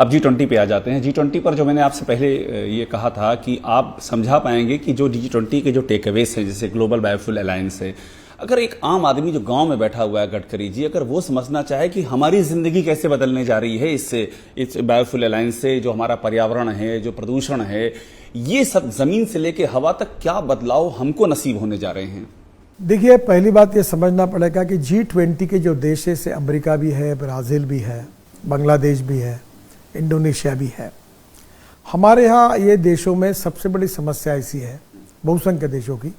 अब G20 पे आ जाते हैं। G20 पर जो मैंने आपसे पहले ये कहा था कि आप समझा पाएंगे कि जो G20 के जो टेकअवेज हैं, जैसे ग्लोबल बायोफ्यूल अलायंस है, अगर एक आम आदमी जो गांव में बैठा हुआ है, गडकरी जी, अगर वो समझना चाहे कि हमारी जिंदगी कैसे बदलने जा रही है इससे, इस बायोफ्यूल अलायंस से, जो हमारा पर्यावरण है, जो प्रदूषण है, ये सब जमीन से लेके हवा तक क्या बदलाव हमको नसीब होने जा रहे हैं। देखिए, पहली बात ये समझना पड़ेगा कि G20 के जो देश है, से अमेरिका भी है, ब्राज़ील भी है, बांग्लादेश भी है, इंडोनेशिया भी है। हमारे यहाँ ये देशों में सबसे बड़ी समस्या ऐसी है, बहुसंख्य देशों की,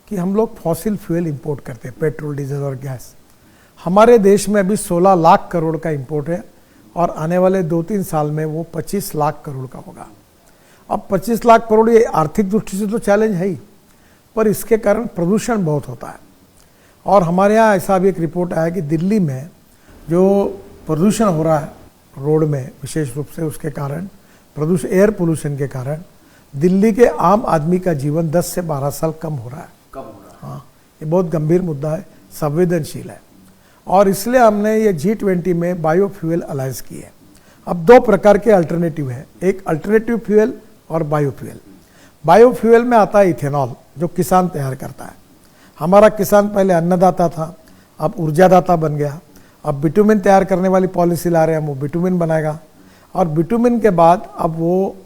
कि हम लोग फॉसिल फ्यूल इंपोर्ट करते हैं, पेट्रोल, डीजल और गैस। हमारे देश में अभी 16 लाख करोड़ का इंपोर्ट है और आने वाले 2-3 साल में वो 25 लाख करोड़ का होगा। अब 25 लाख करोड़, ये आर्थिक दृष्टि से तो चैलेंज है ही, पर इसके कारण प्रदूषण बहुत होता है। और हमारे यहाँ ऐसा भी एक रिपोर्ट आया कि दिल्ली में जो प्रदूषण हो रहा है रोड में, विशेष रूप से उसके कारण प्रदूषण, एयर पोल्यूशन के कारण दिल्ली के आम आदमी का जीवन 10 से 12 साल कम हो रहा है। हाँ, ये बहुत गंभीर मुद्दा है, संवेदनशील है। और इसलिए हमने ये G20 में बायोफ्यूल अलायंस की है। अब 2 प्रकार के अल्टरनेटिव है, एक अल्टरनेटिव फ्यूल और बायोफ्यूल। बायोफ्यूल में आता है इथेनॉल, जो किसान तैयार करता है। हमारा किसान पहले अन्नदाता था, अब ऊर्जादाता बन गया। अब बिटुमिन तैयार करने वाली पॉलिसी ला रहे हैं, वो बिटुमिन बनाएगा। और बिटुमिन के बाद अब वो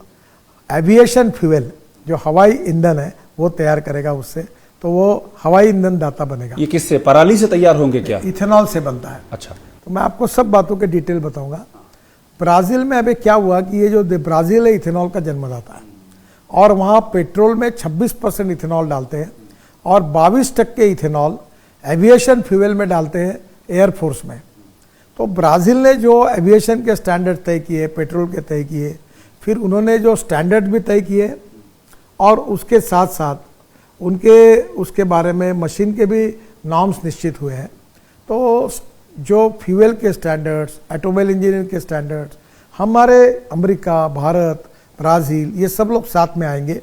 एविएशन फ्यूल, जो हवाई ईंधन है, वो तैयार करेगा उससे, तो वो हवाई ईंधन दाता बनेगा। ये किससे, पराली से तैयार होंगे क्या? इथेनॉल से बनता है। अच्छा, तो मैं आपको सब बातों के डिटेल बताऊंगा। ब्राजील में अभी क्या हुआ कि ये जो ब्राजील है, इथेनॉल का जन्मदाता है, और वहाँ पेट्रोल में 26% इथेनॉल डालते हैं और 22% इथेनॉल एविएशन फ्यूल में डालते हैं, एयरफोर्स में। तो ब्राज़ील ने जो एविएशन के स्टैंडर्ड तय किए, पेट्रोल के तय किए, फिर उन्होंने जो स्टैंडर्ड भी तय किए, और उसके साथ साथ उनके उसके बारे में मशीन के भी नॉर्म्स निश्चित हुए हैं। तो जो फ्यूल के स्टैंडर्ड्स, ऑटोमोबाइल इंजीनियरिंग के स्टैंडर्ड्स, हमारे अमेरिका, भारत, ब्राज़ील, ये सब लोग साथ में आएंगे।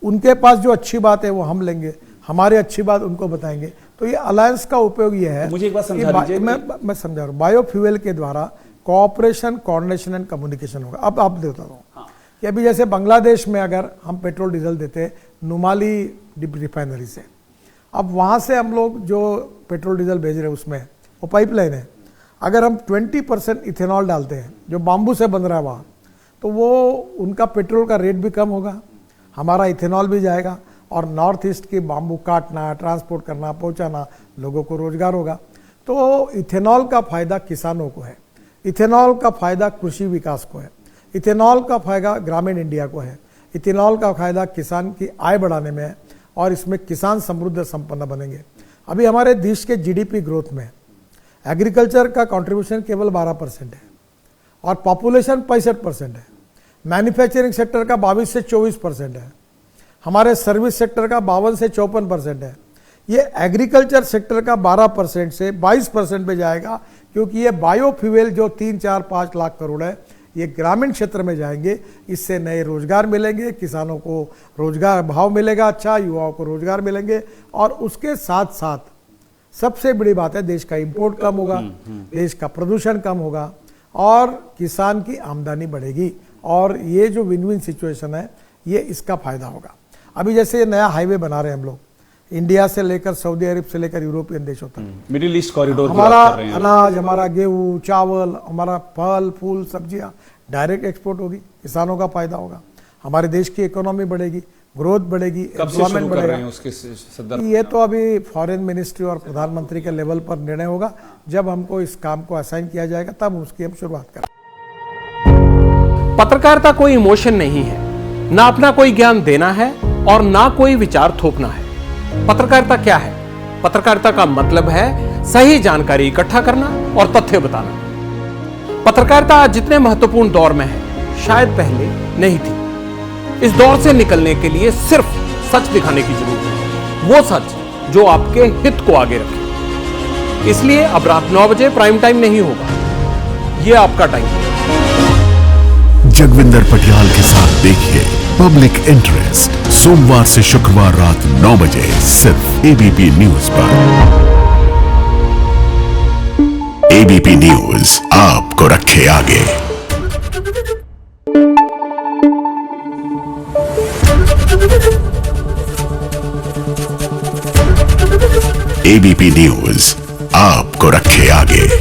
उनके पास जो अच्छी बात है वो हम लेंगे, हमारी अच्छी बात उनको बताएंगे। तो ये अलायंस का उपयोग ये है। मुझे एक बात समझा दीजिए। मैं समझा रहा हूँ, बायोफ्यूल के द्वारा कोऑपरेशन, कोऑर्डिनेशन एंड कम्युनिकेशन होगा। अब आप देता हूँ कि अभी जैसे बांग्लादेश में अगर हम पेट्रोल डीजल देते हैं नुमाली रिफाइनरी से, अब वहाँ से हम लोग जो पेट्रोल डीजल भेज रहे हैं उसमें वो पाइपलाइन है, अगर हम 20% इथेनॉल डालते हैं जो बाम्बू से बन रहा है वहाँ, तो वो उनका पेट्रोल का रेट भी कम होगा, हमारा इथेनॉल भी जाएगा, और नॉर्थ ईस्ट की बाम्बू काटना, ट्रांसपोर्ट करना, पहुँचाना, लोगों को रोजगार होगा। तो इथेनॉल का फायदा किसानों को है, इथेनॉल का फायदा कृषि विकास को है, इथेनॉल का फायदा ग्रामीण इंडिया को है, इथेनॉल का फायदा किसान की आय बढ़ाने में है, और इसमें किसान समृद्ध संपन्न बनेंगे। अभी हमारे देश के जीडीपी ग्रोथ में एग्रीकल्चर का कंट्रीब्यूशन केवल 12% है और पॉपुलेशन 65% है। मैन्युफैक्चरिंग सेक्टर का 22 से 24% है, हमारे सर्विस सेक्टर का 52 से 54% है। ये एग्रीकल्चर सेक्टर का 12% से 22% पे जाएगा, क्योंकि ये बायोफ्यूल जो 3-4-5 लाख करोड़ है, ये ग्रामीण क्षेत्र में जाएंगे। इससे नए रोजगार मिलेंगे, किसानों को रोजगार भाव मिलेगा अच्छा, युवाओं को रोजगार मिलेंगे, और उसके साथ साथ सबसे बड़ी बात है, देश का इंपोर्ट कम होगा, देश का प्रदूषण कम होगा, और किसान की आमदनी बढ़ेगी। और ये जो विन विन सिचुएशन है, ये इसका फायदा होगा। अभी जैसे ये नया हाईवे बना रहे हैं हम लोग, इंडिया से लेकर सऊदी अरब से लेकर यूरोपियन देशों तक, मिडिल ईस्ट कॉरिडोर, हमारा अनाज, हमारा गेहूं, चावल, हमारा फल फूल सब्जियां डायरेक्ट एक्सपोर्ट होगी, किसानों का फायदा होगा, हमारे देश की इकोनॉमी बढ़ेगी, ग्रोथ बढ़ेगी, एम्प्लॉयमेंट बढ़ेगा। ये तो अभी फॉरेन मिनिस्ट्री और प्रधानमंत्री के लेवल पर निर्णय होगा। जब हमको इस काम को असाइन किया जाएगा तब उसकी हम शुरुआत करें। पत्रकारिता कोई इमोशन नहीं है, ना अपना कोई ज्ञान देना है और ना कोई विचार थोपना है। पत्रकारिता क्या है? पत्रकारिता का मतलब है सही जानकारी इकट्ठा करना और तथ्य बताना। पत्रकारिता आज जितने महत्वपूर्ण दौर में है, शायद पहले नहीं थी। इस दौर से निकलने के लिए सिर्फ सच दिखाने की जरूरत है, वो सच जो आपके हित को आगे रखे। इसलिए अब रात 9 बजे प्राइम टाइम नहीं होगा, ये आपका टाइम है। जगविंदर पटियाल के साथ देखिए पब्लिक इंटरेस्ट, सोमवार से शुक्रवार रात 9 बजे सिर्फ एबीपी न्यूज पर। एबीपी न्यूज आपको रखे आगे। एबीपी न्यूज आपको रखे आगे।